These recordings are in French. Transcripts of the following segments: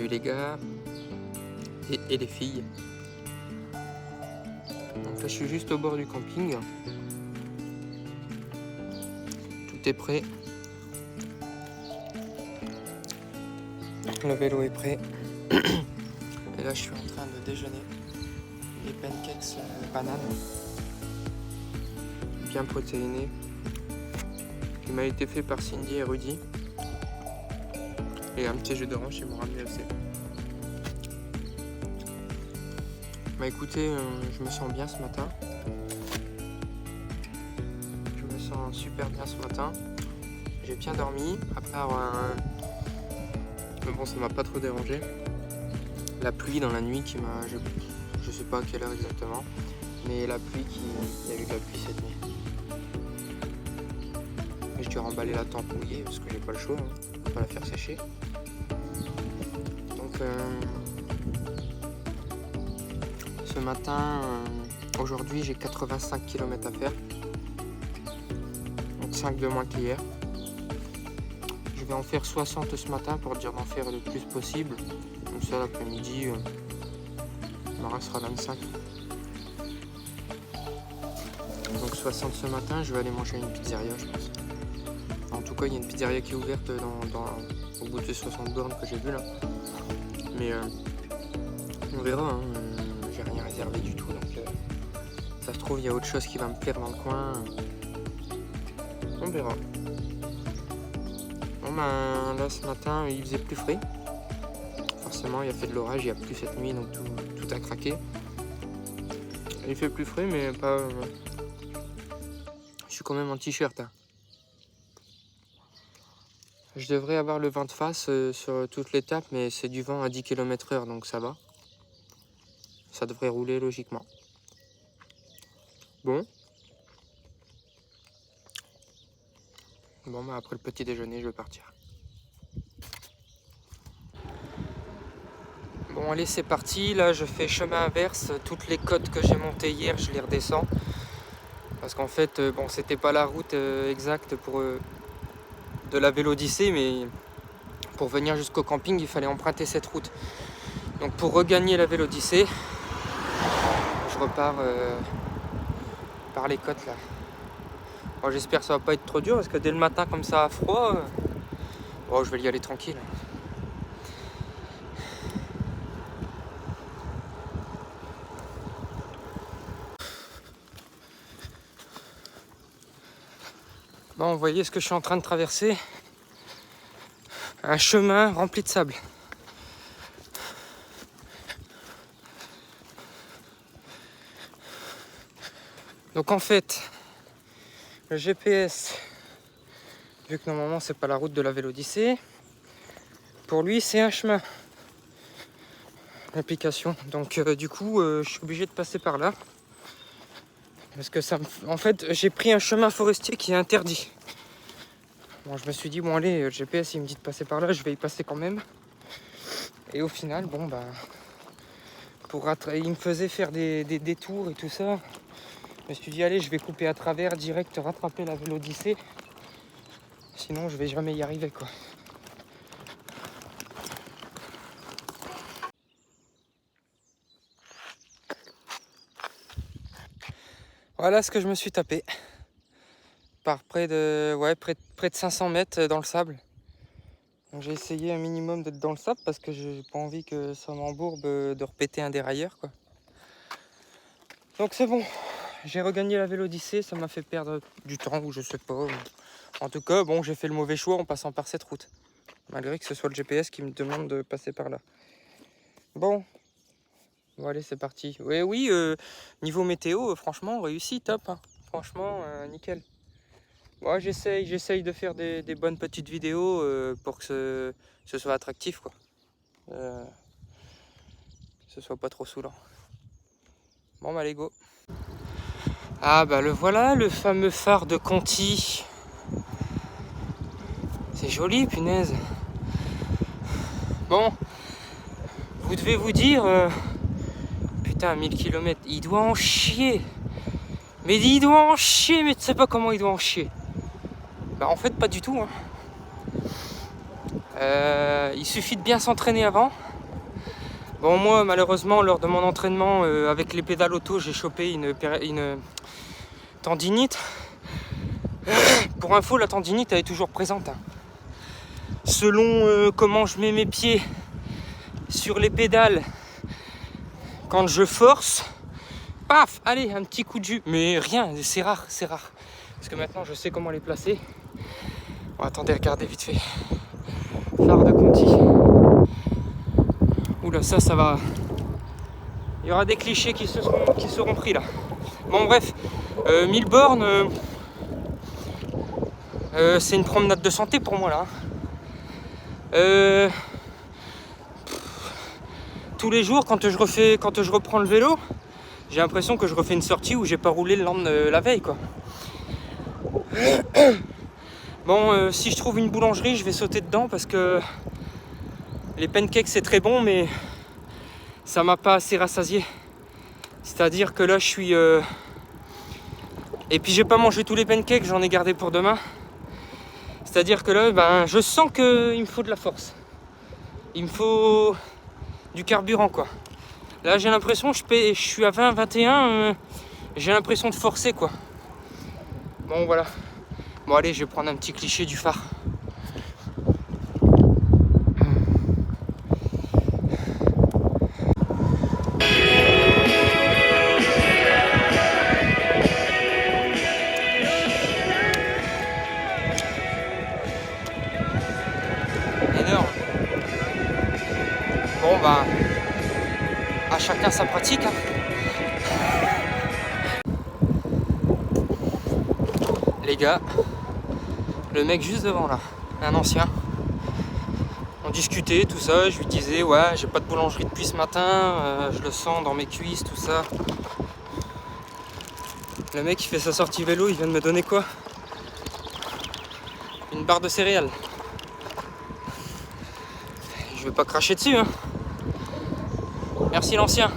Salut les gars et les filles. Donc là je suis juste au bord du camping. Tout est prêt. Le vélo est prêt. Et là je suis en train de déjeuner. Des pancakes bananes. Bien protéinés. Qui m'a été fait par Cindy et Rudy. Et un petit jus d'orange, ils m'ont ramené aussi. Bah écoutez, je me sens bien ce matin. Je me sens super bien ce matin. J'ai bien dormi, à part... Mais bon, ça m'a pas trop dérangé. La pluie dans la nuit qui m'a... Je sais pas à quelle heure exactement. Mais la pluie qui... Il y a eu de la pluie cette nuit. Et je dû remballer la tente mouillée parce que j'ai pas le choix. Hein. Pas la faire sécher. Donc... Ce matin, aujourd'hui j'ai 85 km à faire, donc 5 de moins qu'hier. Je vais en faire 60 ce matin pour dire d'en faire le plus possible. Comme ça l'après-midi, il m'en restera 25. Donc 60 ce matin, je vais aller manger à une pizzeria je pense. En tout cas il y a une pizzeria qui est ouverte au bout de 60 bornes que j'ai vu là. Mais on verra. Hein. J'ai rien réservé du tout, donc ça se trouve il y a autre chose qui va me plaire dans le coin. On verra. Bon ben là ce matin il faisait plus frais. Forcément il a fait de l'orage, il y a plu cette nuit donc tout a craqué. Il fait plus frais mais pas... Je suis quand même en t-shirt. Hein. Je devrais avoir le vent de face sur toute l'étape mais c'est du vent à 10 km/h donc ça va. Ça devrait rouler logiquement. Bon. Bon, bah après le petit déjeuner, je vais partir. Bon, allez, c'est parti. Là, je fais chemin inverse. Toutes les côtes que j'ai montées hier, je les redescends. Parce qu'en fait, bon, c'était pas la route exacte pour de la Vélodyssée, mais pour venir jusqu'au camping, il fallait emprunter cette route. Donc, pour regagner la Vélodyssée, je repars par les côtes là. Bon, j'espère que ça va pas être trop dur parce que dès le matin comme ça à froid, bon, je vais y aller tranquille. Bon, vous voyez ce que je suis en train de traverser. Un chemin rempli de sable. Donc en fait, le GPS, vu que normalement c'est pas la route de la Vélodyssée, pour lui c'est un chemin. L'application. Donc du coup, je suis obligé de passer par là. Parce que ça en fait, j'ai pris un chemin forestier qui est interdit. Bon, je me suis dit, bon allez, le GPS il me dit de passer par là, je vais y passer quand même. Et au final, bon bah, il me faisait faire des détours et tout ça. Je me suis dit, allez, je vais couper à travers, direct, rattraper la Vélodyssée. Sinon, je vais jamais y arriver, quoi. Voilà ce que je me suis tapé. Par près de 500 mètres dans le sable. Donc, j'ai essayé un minimum d'être dans le sable parce que j'ai pas envie que ça m'embourbe de repéter un dérailleur, quoi. Donc c'est bon. J'ai regagné la Vélodyssée, ça m'a fait perdre du temps ou je sais pas. En tout cas, bon, j'ai fait le mauvais choix en passant par cette route. Malgré que ce soit le GPS qui me demande de passer par là. Bon. Bon allez, c'est parti. Oui, niveau météo, franchement, réussi, top. Hein. Franchement, nickel. Bon, j'essaye de faire des bonnes petites vidéos pour que ce soit attractif, quoi. Que ce soit pas trop saoulant. Bon, bah, allez, go. Ah bah le voilà, le fameux phare de Conty. C'est joli, punaise. Bon, vous devez vous dire, putain, 1000 km, il doit en chier. Mais il doit en chier, mais tu sais pas comment il doit en chier. Bah en fait, pas du tout. Hein. Il suffit de bien s'entraîner avant. Bon, moi, malheureusement, lors de mon entraînement avec les pédales auto, j'ai chopé une tendinite. Pour info, la tendinite, elle est toujours présente. Hein. Selon comment je mets mes pieds sur les pédales, quand je force, paf, allez, un petit coup de jus. Mais rien, c'est rare, c'est rare. Parce que maintenant, je sais comment les placer. Bon, attendez, regardez vite fait. Phare de Conti. Oula, ça va. Il y aura des clichés qui seront pris là. Bon, bref, 1000 bornes, c'est une promenade de santé pour moi là. Tous les jours, quand je reprends le vélo, j'ai l'impression que je refais une sortie où j'ai pas roulé la veille quoi. Bon, si je trouve une boulangerie, je vais sauter dedans parce que les pancakes c'est très bon, mais ça m'a pas assez rassasié. C'est-à-dire que là, je suis... Et puis j'ai pas mangé tous les pancakes, j'en ai gardé pour demain. C'est-à-dire que là, ben, je sens qu'il me faut de la force. Il me faut du carburant quoi. Là j'ai l'impression, je suis à 20, 21, j'ai l'impression de forcer quoi. Bon voilà. Bon allez, je vais prendre un petit cliché du phare. Énorme. Bon bah, à chacun sa pratique. Hein. Les gars, le mec juste devant là, un ancien. On discutait, tout ça, je lui disais ouais, j'ai pas de boulangerie depuis ce matin, je le sens dans mes cuisses, tout ça. Le mec il fait sa sortie vélo, il vient de me donner quoi? Une barre de céréales. Je vais pas cracher dessus hein. Merci l'ancien.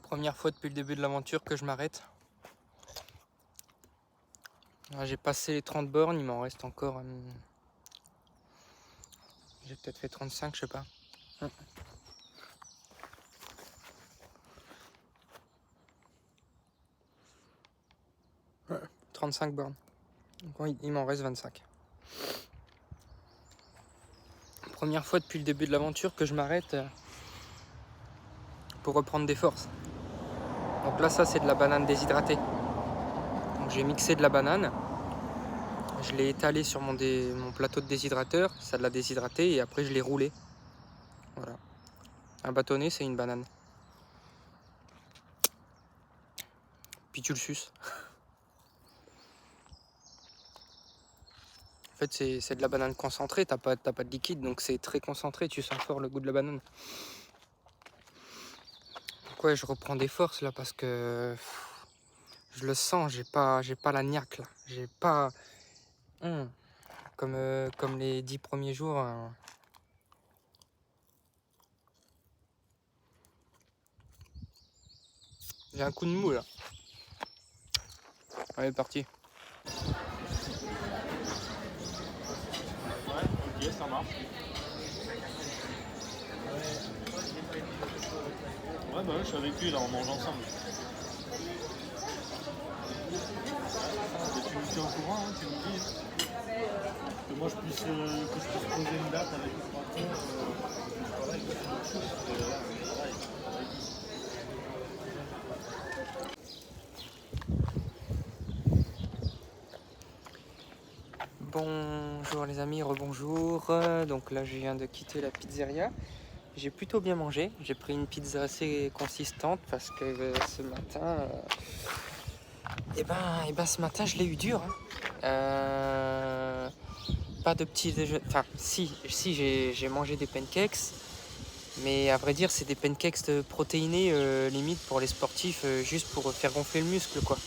Première fois depuis le début de l'aventure que je m'arrête. J'ai passé les 30 bornes, il m'en reste encore... J'ai peut-être fait 35, je sais pas. 35 bornes. Donc il m'en reste 25. Première fois depuis le début de l'aventure que je m'arrête pour reprendre des forces. Donc là, ça c'est de la banane déshydratée. Donc j'ai mixé de la banane. Je l'ai étalé sur mon plateau de déshydrateur. Ça l'a déshydraté et après je l'ai roulé. Voilà. Un bâtonnet, c'est une banane. Puis tu le suces. En fait, c'est de la banane concentrée, t'as pas de liquide, donc c'est très concentré, tu sens fort le goût de la banane. Donc ouais, je reprends des forces là parce que je le sens, j'ai pas la niaque là. J'ai pas... Comme les 10 premiers jours. J'ai un coup de mou là. Allez, parti. Ok, ça marche. Ouais, bah ouais, je suis avec lui là, on mange ensemble. Et tu me tiens au courant, hein, tu me dis. Que moi je puisse poser une date avec le patron. Bonjour les amis, rebonjour. Donc là je viens de quitter la pizzeria. J'ai plutôt bien mangé. J'ai pris une pizza assez consistante parce que ce matin, ce matin je l'ai eu dur. Hein. Pas de petit déjeuner. Enfin, si j'ai mangé des pancakes, mais à vrai dire c'est des pancakes protéinés limite pour les sportifs, juste pour faire gonfler le muscle quoi.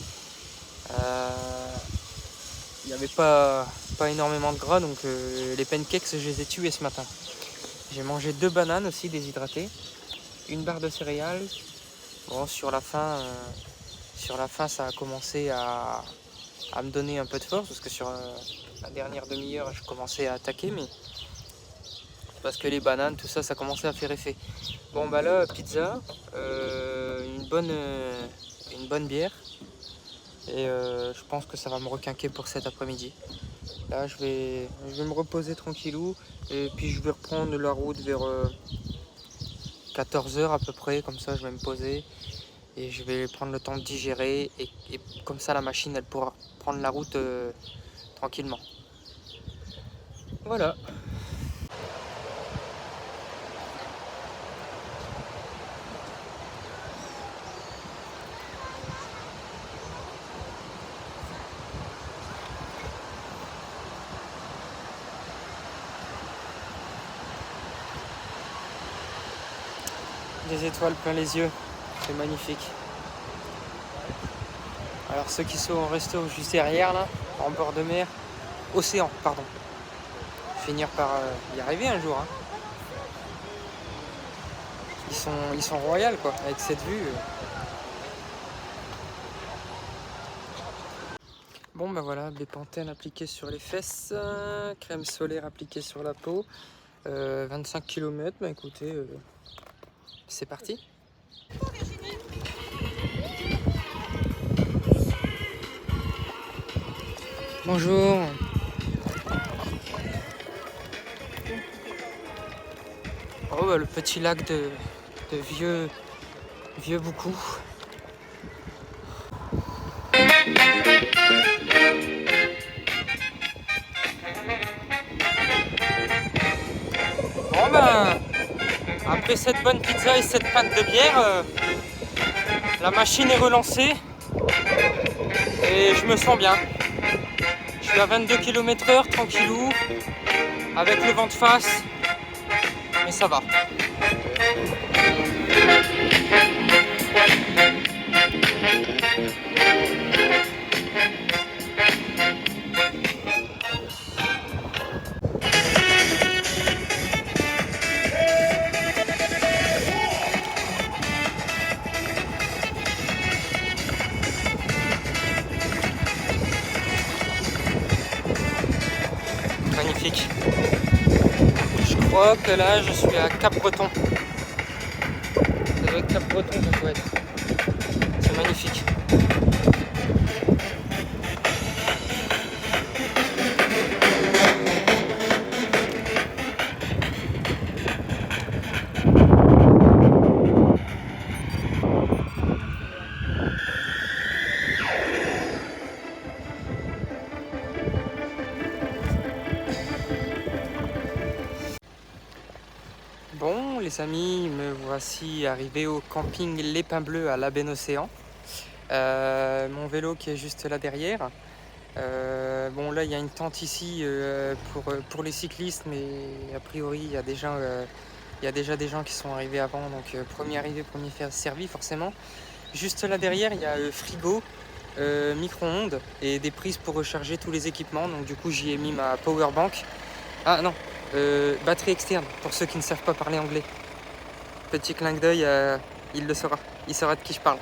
Il n'y avait pas énormément de gras, donc les pancakes je les ai tués ce matin. J'ai mangé 2 bananes aussi déshydratées, une barre de céréales. Bon, sur la fin ça a commencé à à me donner un peu de force, parce que sur la dernière demi-heure je commençais à attaquer, mais parce que les bananes, tout ça, ça commençait à faire effet. Bon bah là, pizza, une bonne bière, et je pense que ça va me requinquer pour cet après-midi. Là je vais me reposer tranquillou, et puis je vais reprendre la route vers 14 h à peu près, comme ça je vais me poser. Et je vais prendre le temps de digérer et comme ça la machine elle pourra prendre la route tranquillement. Voilà. Des étoiles plein les yeux, c'est magnifique. Alors ceux qui sont au resto juste derrière là, en bord de mer, océan pardon. Finir par y arriver un jour. Hein. Ils sont royaux quoi, avec cette vue. Bon bah voilà, bépantène appliquée sur les fesses, crème solaire appliquée sur la peau, 25 km, bah écoutez, c'est parti. Bonjour. Oh bah le petit lac de vieux beaucoup. Bon ben, après cette bonne pizza et cette pinte de bière, la machine est relancée et je me sens bien. Je suis à 22 km/h, tranquillou, avec le vent de face, mais ça va. Magnifique. Je crois que là je suis à Cap-Breton. Ça doit être Cap-Breton, ça doit être. C'est magnifique. Bon les amis, me voici arrivé au camping Les Pins Bleus à La Océan. Mon vélo qui est juste là derrière. Bon là il y a une tente ici pour les cyclistes, mais a priori il y a déjà des gens qui sont arrivés avant, donc premier arrivé, premier servi forcément. Juste là derrière il y a frigo, micro-ondes et des prises pour recharger tous les équipements, donc du coup j'y ai mis ma powerbank. Ah non, batterie externe pour ceux qui ne savent pas parler anglais. Petit clin d'œil, il le saura, il saura de qui je parle.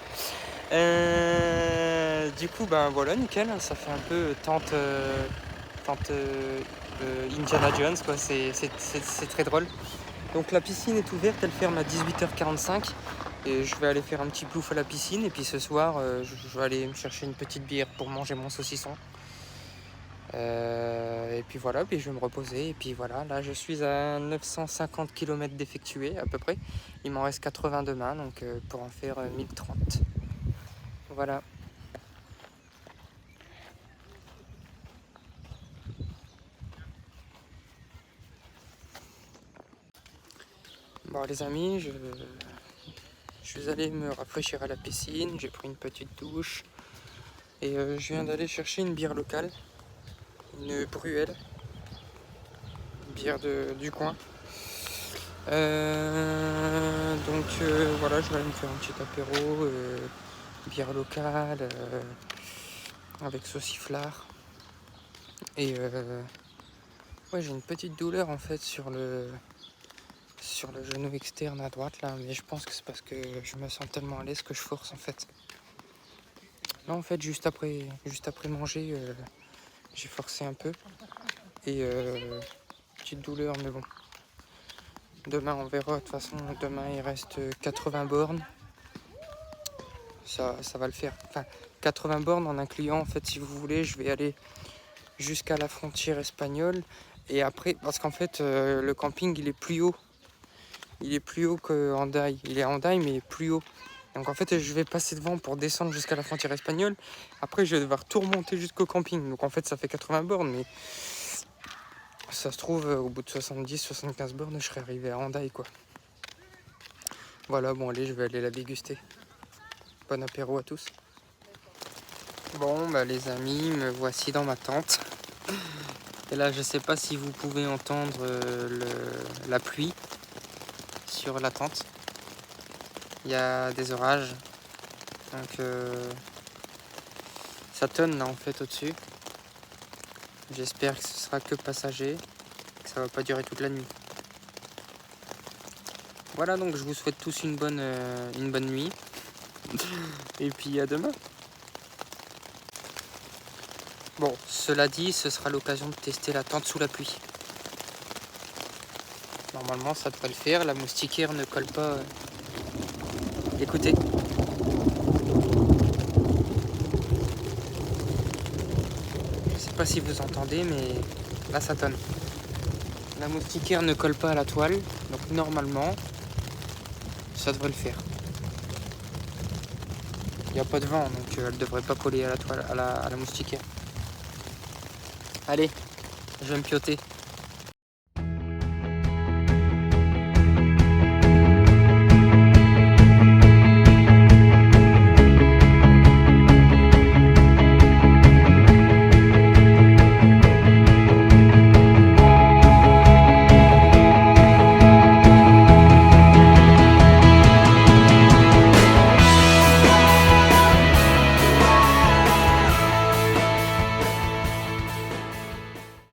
Du coup, ben voilà, nickel, ça fait un peu tente Indiana Jones, quoi. C'est très drôle. Donc la piscine est ouverte, elle ferme à 18h45 et je vais aller faire un petit plouf à la piscine et puis ce soir, je vais aller me chercher une petite bière pour manger mon saucisson. Et puis voilà, puis je vais me reposer et puis voilà, là je suis à 950 km d'effectué à peu près. Il m'en reste 80 demain, donc pour en faire 1030. Voilà. Bon les amis, je suis allé me rafraîchir à la piscine, j'ai pris une petite douche et je viens d'aller chercher une bière locale, une Bruelle, une bière du coin. Voilà, je vais aller me faire un petit apéro, bière locale, avec sauciflard. Et ouais, j'ai une petite douleur en fait sur le genou externe à droite là, mais je pense que c'est parce que je me sens tellement à l'aise que je force en fait. Là en fait juste après manger, j'ai forcé un peu. Et petite douleur mais bon. Demain on verra, de toute façon demain il reste 80 bornes. Ça va le faire. Enfin 80 bornes en incluant en fait si vous voulez je vais aller jusqu'à la frontière espagnole. Et après, parce qu'en fait le camping il est plus haut. Il est plus haut que Hendaye. Il est à Hendaye mais il est plus haut. Donc en fait je vais passer devant pour descendre jusqu'à la frontière espagnole. Après je vais devoir tout remonter jusqu'au camping. Donc en fait ça fait 80 bornes mais ça se trouve au bout de 70-75 bornes je serai arrivé à Hendaye quoi. Voilà bon allez je vais aller la déguster. Bon apéro à tous. Bon bah les amis me voici dans ma tente. Et là je sais pas si vous pouvez entendre la pluie sur la tente. Il y a des orages. Donc ça tonne là en fait au-dessus. J'espère que ce sera que passager, que ça va pas durer toute la nuit. Voilà donc je vous souhaite tous une bonne nuit. Et puis à demain. Bon, cela dit, ce sera l'occasion de tester la tente sous la pluie. Normalement ça devrait le faire, la moustiquaire ne colle pas. Écoutez. Je sais pas si vous entendez mais là ça tonne. La moustiquaire ne colle pas à la toile, donc normalement ça devrait le faire. Il n'y a pas de vent donc elle devrait pas coller à la toile, à la moustiquaire. Allez, je vais me pioter.